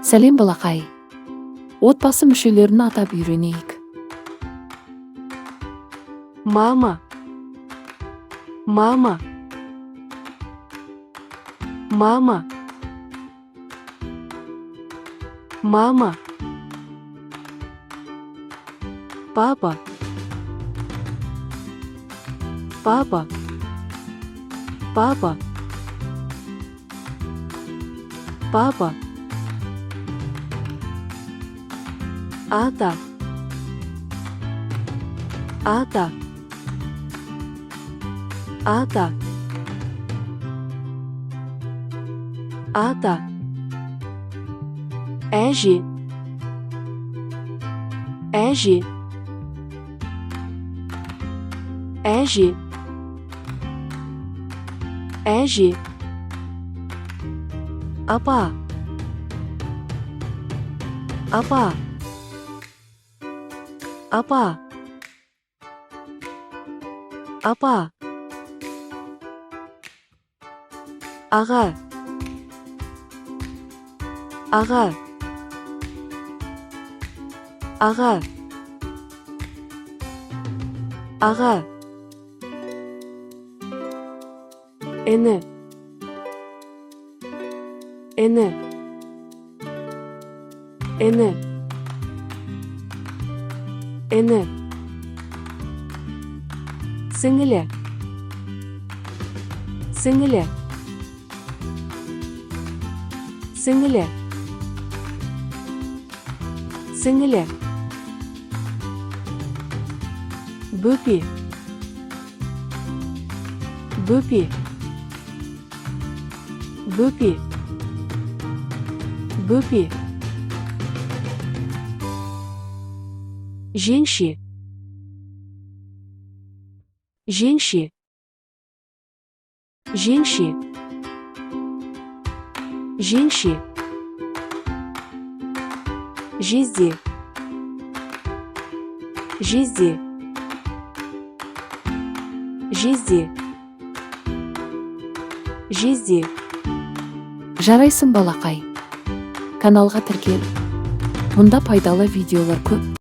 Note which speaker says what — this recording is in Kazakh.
Speaker 1: Сәлем балақай. Отбасы мүшелерін атап үйренейік.
Speaker 2: Мама. Мама. Мама. Мама. Папа. Папа. Папа. Папа. Ата. Ата. Ата. Ата. Әже. Әже. Әже. Әже. Апа. Апа. Апа. Апа. Аға. Аға. Аға. Аға. Іні. Іні. Іні. Іні. Сіңілі. Сіңілі. Сіңілі. Сіңілі. Бөпе. Бөпе. Бөпе. Бөпе. Жеңше. Жеңше. Жеңше. Жеңше. Жезде. Жезде. Жезде. Жезде.
Speaker 1: Жарайсың балақай. Каналға тіркел. Мұнда пайдалы видеолар көп.